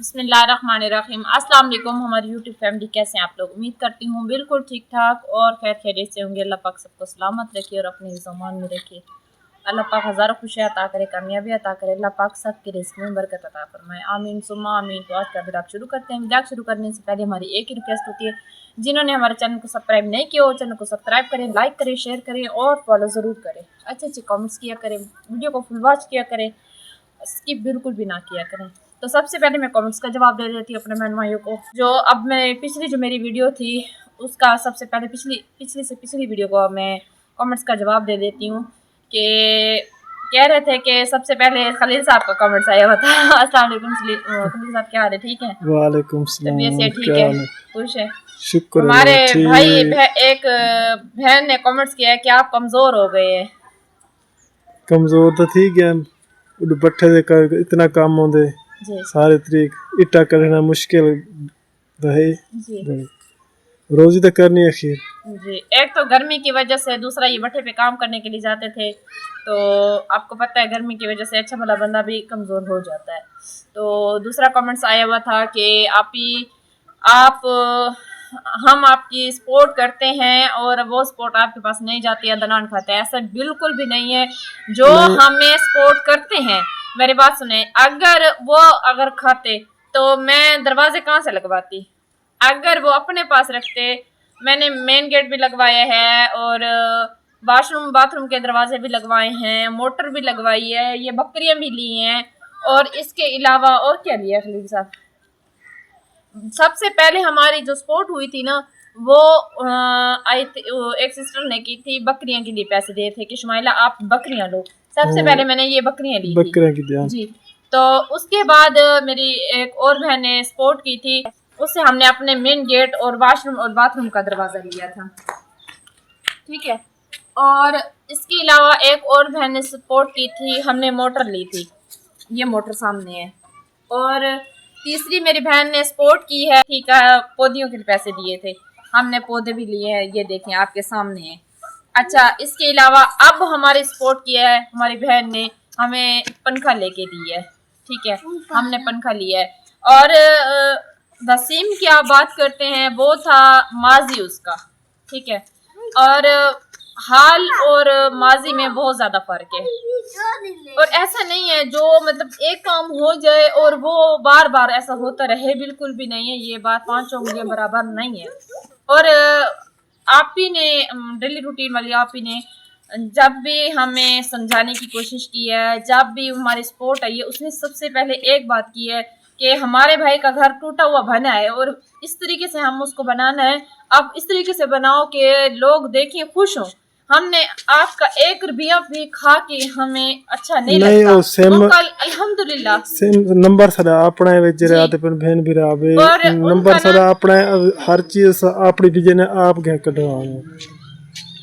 बिस्मिल्लाहिर्रहमानिर्रहीम। अस्सलाम वालेकुम हमारी यूट्यूब फैमिली, कैसे हैं आप लोग। उम्मीद करती हूँ बिल्कुल ठीक ठाक और खैर खैरियत से होंगे। अल्लाह पाक सबको सलामत रखे और अपने ज़मान में रखे। अल्लाह पाक हज़ारों खुशियाँ अता करे, कामयाबी अता करे। अल्लाह पाक सबके रिज़्क़ में बरकत अता फरमाए, आमीन सुम्मा आमीन। तो आज का व्लॉग शुरू करते हैं। व्लॉग शुरू करने से पहले हमारी एक ही रिक्वेस्ट होती है, जिन्होंने हमारे चैनल को सब्सक्राइब नहीं किया हो चैनल को सब्सक्राइब करें, लाइक करें, शेयर करें और फॉलो ज़रूर करें। अच्छे अच्छे कमेंट्स किया करें, वीडियो को फुल वॉच किया करें, स्किप बिल्कुल भी ना किया करें। तो सबसे पहले मैं कमेंट्स का जवाब दे देती हूँ अपने बहन भाइयों को। जो अब मैं पिछली जो मेरी वीडियो थी उसका सबसे पहले पिछली वीडियो को मैं कमेंट्स का जवाब दे देती हूँ कि कह रहे थे कि सबसे पहले खलील साहब का कमेंट्स आया हुआ था। अस्सलाम वालेकुम खलील साहब, क्या हाल है? ठीक है, वालेकुम सलाम। तबीयत से ठीक है, खुश है? शुक्र हमारे भाई ठीक। एक बहन ने कमेंट्स किया है कि आप कमज़ोर हो गए हैं। कमजोर तो थी गया बट्ठे दे कर इतना काम होंदे सारे तरीक इट्टा करना मुश्किल है जी रोजी तो करनी है खीर जी। एक तो गर्मी की वजह से, दूसरा ये भट्ठे पे काम करने के लिए जाते थे तो आपको पता है गर्मी की वजह से अच्छा भला बंदा भी कमज़ोर हो जाता है। तो दूसरा कमेंट्स आया हुआ था कि आप हम आपकी सपोर्ट करते हैं और वो सपोर्ट आपके पास नहीं जाती है, दलान खाते हैं। ऐसा बिल्कुल भी नहीं है। जो हमें सपोर्ट करते हैं, मेरी बात सुने, अगर खाते तो मैं दरवाजे कहाँ से लगवाती? अगर वो अपने पास रखते, मैंने मेन गेट भी लगवाया है और बाथरूम के दरवाजे भी लगवाए हैं, मोटर भी लगवाई है, ये बकरियां भी ली हैं और इसके अलावा और क्या लिया खलील साहब? सबसे पहले हमारी जो सपोर्ट हुई थी ना, वो एक सिस्टर ने की थी, बकरियां के लिए पैसे दिए थे कि शुमाइला आप बकरियां लो। सबसे पहले मैंने ये बकरियां ली थी जी। तो उसके बाद मेरी एक और बहन ने सपोर्ट की थी, उससे हमने अपने मेन गेट और वॉशरूम और बाथरूम का दरवाज़ा लिया था, ठीक है। और इसके अलावा एक और बहन ने सपोर्ट की थी, हमने मोटर ली थी, ये मोटर सामने है। और तीसरी मेरी बहन ने सपोर्ट की है, ठीक है, पौधों के पैसे दिए थे, हमने पौधे भी लिए हैं, ये देखें आपके सामने है। अच्छा, इसके अलावा अब हमारी सपोर्ट किया है हमारी बहन ने, हमें पंखा लेके दिया है, ठीक है, हमने पंखा लिया है। और वसीम की आप बात करते हैं, वो था माजी उसका, ठीक है। और हाल और माजी में बहुत ज़्यादा फ़र्क है। और ऐसा नहीं है जो मतलब एक काम हो जाए और वो बार बार ऐसा होता रहे, बिल्कुल भी नहीं है। ये बात पांचों उंगलियां बराबर नहीं है। और आप ही ने डेली रूटीन वाली आप ही ने जब भी हमें समझाने की कोशिश की है, जब भी हमारी सपोर्ट आई है, उसने सबसे पहले एक बात की है कि हमारे भाई का घर टूटा हुआ बना है और इस तरीके से हम उसको बनाना है, आप इस तरीके से बनाओ कि लोग देखें खुश हों। हमने आपका एक रुपया भी खा के हमें अच्छा नहीं लगता। कल अल्हम्दुलिल्लाह सेम नंबर सदा अपने विच रात पर बहन भी रावे नंबर सदा अपने हर चीज अपनी विजय ने आप गए कटवाने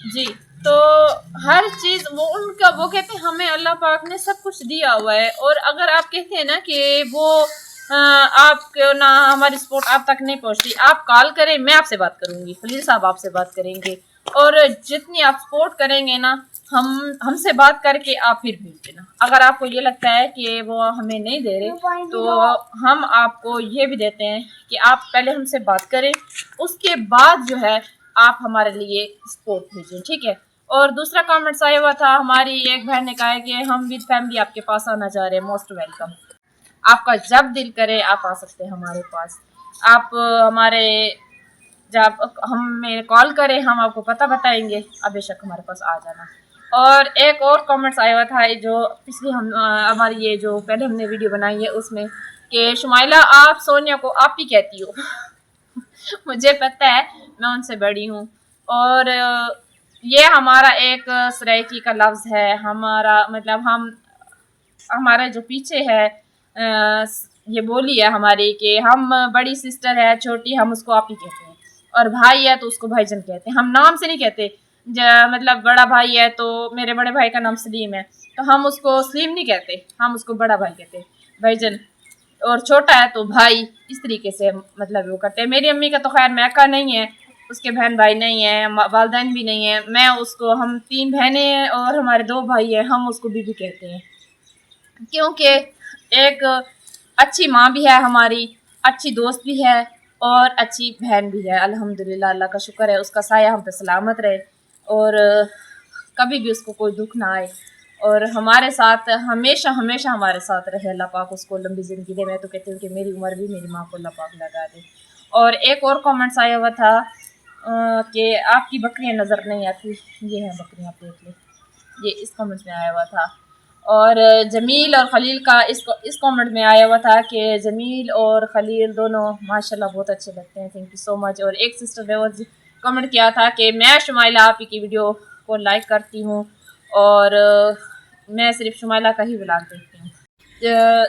जी। तो हर चीज वो उनका, वो कहते हैं हमें अल्लाह पाक ने सब कुछ दिया हुआ है। और अगर आप कहते हैं ना कि वो आपको ना हमारी सपोर्ट आप तक नहीं पहुंचती, आप कॉल करें, मैं आपसे बात करूंगी, खलील साहब आपसे बात करेंगे। और जितनी आप सपोर्ट करेंगे ना, हमसे बात करके आप फिर भेज देना। अगर आपको ये लगता है कि वो हमें नहीं दे रहे तो हम आपको ये भी देते हैं कि आप पहले हमसे बात करें, उसके बाद जो है आप हमारे लिए सपोर्ट भेजें, ठीक है। और दूसरा कमेंट्स आया हुआ था, हमारी एक बहन ने कहा है कि हम विद फैमिली आपके पास आना चाह रहे हैं, मोस्ट वेलकम। आपका जब दिल करे आप आ सकते हैं हमारे पास। आप हमारे जब हमें कॉल करें, हम आपको पता बताएंगे, आप बेशक हमारे पास आ जाना। और एक और कमेंट्स आया हुआ था जो पिछली हमारी ये जो पहले हमने वीडियो बनाई है उसमें, कि शुमाइला आप सोनिया को आप ही कहती हो। मुझे पता है, मैं उनसे बड़ी हूँ। और ये हमारा एक सराइकी का लफ्ज़ है, हमारा मतलब हमारा जो पीछे है ये बोली है हमारी कि हम बड़ी सिस्टर है, छोटी हम उसको आप ही कहते हैं, और भाई है तो उसको भाईजान कहते हैं, हम नाम से नहीं कहते। मतलब बड़ा भाई है तो मेरे बड़े भाई का नाम सलीम है तो हम उसको सलीम नहीं कहते, हम उसको बड़ा भाई कहते हैं, भाईजान। और छोटा है तो भाई, इस तरीके से मतलब वो करते हैं। मेरी अम्मी का तो खैर मैका नहीं है, उसके बहन भाई नहीं है, वालदैन भी नहीं है, मैं उसको, हम 3 बहनें हैं और हमारे 2 भाई हैं, हम उसको बीबी कहते हैं। क्योंकि एक अच्छी माँ भी है हमारी, अच्छी दोस्त भी है और अच्छी बहन भी है। अल्हम्दुलिल्लाह, अल्लाह का शुक्र है, उसका साया हम पे सलामत रहे और कभी भी उसको कोई दुख ना आए और हमारे साथ हमेशा हमेशा हमारे साथ रहे। अल्लाह पाक उसको लंबी ज़िंदगी दे। मैं तो कहती हूँ कि मेरी उम्र भी मेरी माँ को अल्लाह पाक लगा दे। और एक और कमेंट्स आया हुआ था कि आपकी बकरियाँ नज़र नहीं आती। ये है बकरियाँ, आप देख लें, ये इस कमेंट में आया हुआ था। और जमील और खलील का इस कमेंट में आया हुआ था कि जमील और खलील दोनों माशाल्लाह बहुत अच्छे लगते हैं, थैंक यू सो मच। और एक सिस्टर ने वो कमेंट किया था कि मैं शुमाइला आप ही की वीडियो को लाइक करती हूँ और मैं सिर्फ शुमाइला का ही व्लॉग देखती हूँ।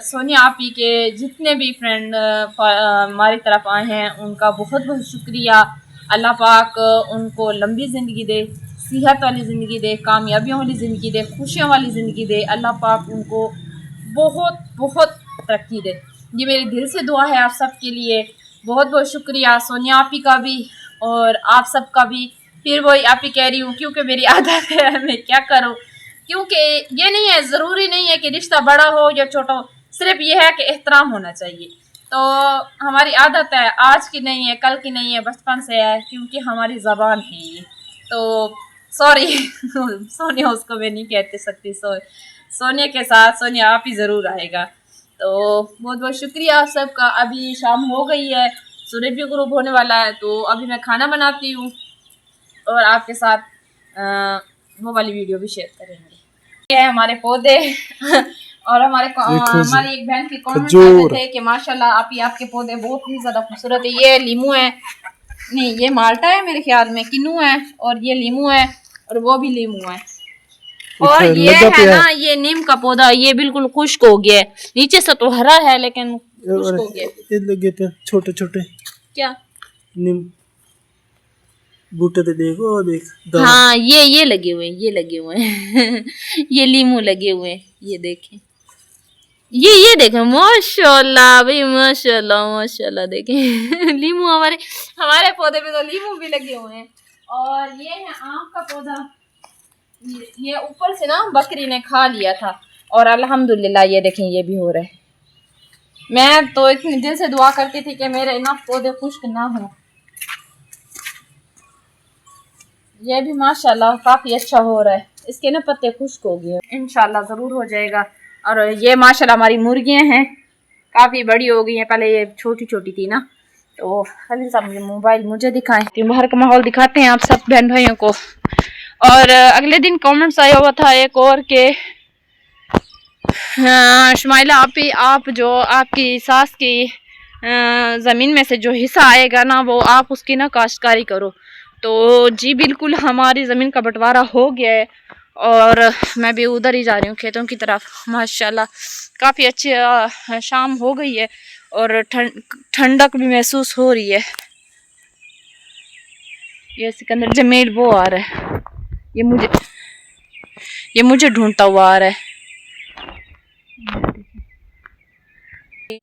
सोनिया आप ही के जितने भी फ्रेंड हमारी तरफ आए हैं उनका बहुत बहुत शुक्रिया। अल्लाह पाक उनको लंबी ज़िंदगी दे, सेहत वाली ज़िंदगी दे, कामयाबियों वाली ज़िंदगी दे, खुशियों वाली ज़िंदगी दे। अल्लाह पाक उनको बहुत बहुत तरक्की दे। ये मेरे दिल से दुआ है आप सब के लिए। बहुत बहुत शुक्रिया सोनिया आप ही का भी और आप सब का भी। फिर वही आप ही कह रही हूँ क्योंकि मेरी आदत है, मैं क्या करूँ, क्योंकि ये नहीं है, ज़रूरी नहीं है कि रिश्ता बड़ा हो या छोटा हो, सिर्फ ये है कि एहतराम होना चाहिए। तो हमारी आदत है, आज की नहीं है, कल की नहीं है, बचपन से है, क्योंकि हमारी ज़बान है ये। तो सॉरी सोनिया उसको मैं नहीं कहते सकती, सोनिया के साथ सोनिया आप ही ज़रूर आएगा। तो बहुत बहुत शुक्रिया आप सबका। अभी शाम हो गई है, सूरज भी गुरूब होने वाला है, तो अभी मैं खाना बनाती हूँ और आपके साथ वो वाली वीडियो भी शेयर करेंगे। ये है हमारे पौधे और हमारी एक बहन की कमेंट आए थे कि माशाल्लाह आपके पौधे बहुत ही ज़्यादा खूबसूरत है। ये लीमू है, नहीं ये माल्टा है मेरे ख्याल में, किन्नू है और ये लीमू है और वो भी लीमू है। और ये है ना, ये नीम का पौधा, ये बिल्कुल खुश्क हो गया है, नीचे से तो हरा है लेकिन खुश्क हो गया। ये लगे पे छोटे छोटे क्या नीम बूटे तो देखो, देख हाँ ये लगे हुए हैं, ये लगे हुए हैं ये लीमू लगे हुए हैं, ये देखें, ये देखें, माशाल्लाह भाई, माशाल्लाह माशाल्लाह, देखें लीमू हमारे पौधे पे तो लीमू भी लगे हुए हैं। और ये है आम का पौधा, ये ऊपर से ना बकरी ने खा लिया था और अल्हम्दुलिल्लाह ये देखें ये भी हो रहा है। मैं तो इतने दिल से दुआ करती थी कि मेरे ना पौधे खुश्क ना हो। ये भी माशाल्लाह काफ़ी अच्छा हो रहा है, इसके ना पत्ते खुश्क हो गए, इंशाल्लाह ज़रूर हो जाएगा। और ये माशाल्लाह हमारी मुर्गियां हैं, काफ़ी बड़ी हो गई हैं, पहले ये छोटी छोटी थी ना। तो खलील साहब मुझे मोबाइल मुझे दिखाएं, तो बाहर का माहौल दिखाते हैं आप सब बहन भाइयों को। और अगले दिन कमेंट्स आया हुआ था एक और के शुमाइला आप जो आपकी सास की ज़मीन में से जो हिस्सा आएगा ना, वो आप उसकी ना काश्तकारी करो। तो जी बिल्कुल, हमारी ज़मीन का बंटवारा हो गया है और मैं भी उधर ही जा रही हूँ खेतों की तरफ। माशाल्लाह काफ़ी अच्छी शाम हो गई है और ठंडक भी महसूस हो रही है। ये सिकंदर जमील वो आ रहा है, ये मुझे ढूंढता हुआ आ रहा है।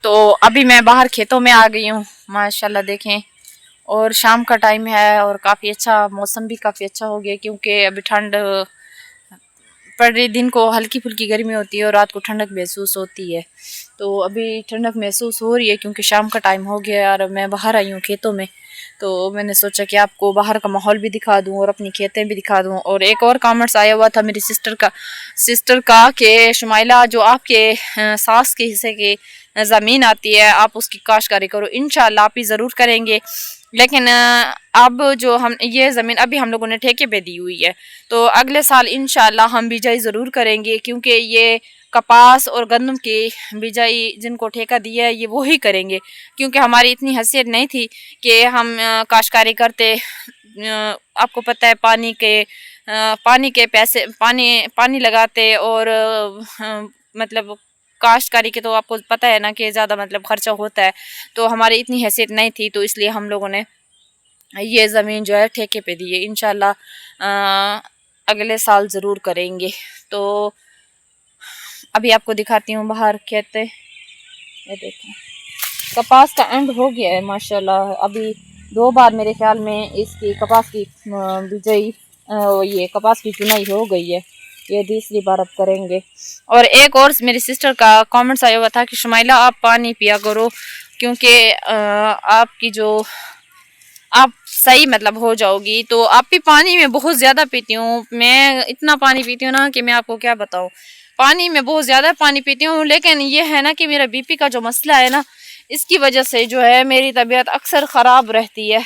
तो अभी मैं बाहर खेतों में आ गई हूँ, माशाल्लाह देखें, और शाम का टाइम है और काफ़ी अच्छा मौसम भी काफ़ी अच्छा हो गया, क्योंकि अभी ठंड पड़ रही, दिन को हल्की फुल्की गर्मी होती है और रात को ठंडक महसूस होती है। तो अभी ठंडक महसूस हो रही है क्योंकि शाम का टाइम हो गया और मैं बाहर आई हूँ खेतों में। तो मैंने सोचा कि आपको बाहर का माहौल भी दिखा दूँ और अपनी खेतें भी दिखा दूँ। और एक और कमेंट्स आया हुआ था मेरी सिस्टर का कि शुमाइला जो आपके सास के हिस्से की ज़मीन आती है आप उसकी काश्तकारी करो। इंशाल्लाह आप ही ज़रूर करेंगे, लेकिन अब जो हम ये ज़मीन अभी हम लोगों ने ठेके पे दी हुई है, तो अगले साल इंशाल्लाह हम बिजाई ज़रूर करेंगे, क्योंकि ये कपास और गंदम की बिजाई जिनको ठेका दिया है ये वो ही करेंगे, क्योंकि हमारी इतनी हैसियत नहीं थी कि हम काश्तकारी करते। आपको पता है पानी के पैसे पानी लगाते और मतलब काश्तकारी के तो आपको पता है ना कि ज़्यादा मतलब खर्चा होता है। तो हमारी इतनी हैसियत नहीं थी, तो इसलिए हम लोगों ने ये ज़मीन जो है ठेके पे दी है। इंशाल्लाह अगले साल ज़रूर करेंगे। तो अभी आपको दिखाती हूँ बाहर खेते, ये देखें कपास का एंड हो गया है माशाल्लाह। अभी 2 बार मेरे ख्याल में इसकी कपास की बिजाई ये कपास की चुनाई हो गई है। ये तीसरी बार अब करेंगे। और एक और मेरी सिस्टर का कमेंट्स आया हुआ था कि शुमाइला आप पानी पिया करो, क्योंकि आपकी जो आप सही मतलब हो जाओगी। तो आप भी पानी में बहुत ज़्यादा पीती हूँ, मैं इतना पानी पीती हूँ ना कि मैं आपको क्या बताऊँ। पानी में बहुत ज़्यादा पानी पीती हूँ, लेकिन ये है ना कि मेरा बीपी का जो मसला है ना, इसकी वजह से जो है मेरी तबीयत अक्सर ख़राब रहती है।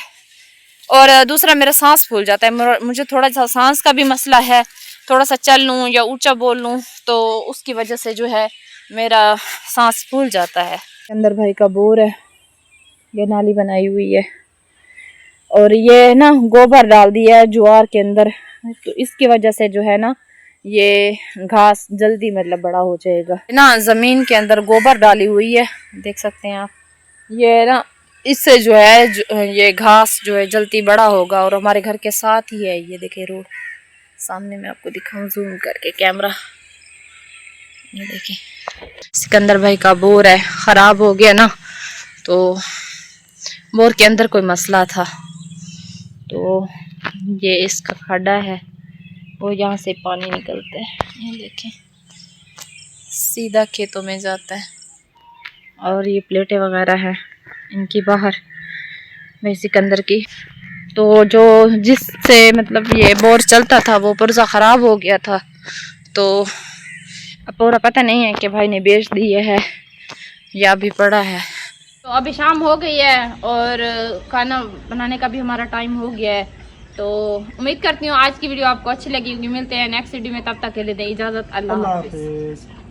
और दूसरा मेरा सांस फूल जाता है, मुझे थोड़ा सा सांस का भी मसला है, थोड़ा सा चल लूँ या ऊंचा बोल लूँ तो उसकी वजह से जो है मेरा सांस फूल जाता है। अंदर भाई का बोर है, ये नाली बनाई हुई है और ये ना गोबर डाल दिया है ज्वार के अंदर, तो इसकी वजह से जो है ना ये घास जल्दी मतलब बड़ा हो जाएगा ना। ज़मीन के अंदर गोबर डाली हुई है, देख सकते हैं आप। ये ना इससे जो है ये घास जो है जल्दी बड़ा होगा। और हमारे घर के साथ ही है, ये देखिए रोड सामने, मैं आपको दिखाऊं जूम करके कैमरा, ये देखिए। सिकंदर भाई का बोर है, ख़राब हो गया ना, तो बोर के अंदर कोई मसला था, तो ये इसका खड्डा है, वो यहाँ से पानी निकलता है, ये देखें सीधा खेतों में जाता है। और ये प्लेटें वगैरह है इनकी बाहर भाई सिकंदर की। तो जो जिससे मतलब ये बोर चलता था वो पुर्जा ख़राब हो गया था, तो अब पूरा पता नहीं है कि भाई ने बेच दिए है या अभी पड़ा है। तो अभी शाम हो गई है और खाना बनाने का भी हमारा टाइम हो गया है। तो उम्मीद करती हूँ आज की वीडियो आपको अच्छी लगी होगी। मिलते हैं नेक्स्ट वीडियो में, तब तक के लिए दें इजाज़त। अल्लाह हाफ़िज़।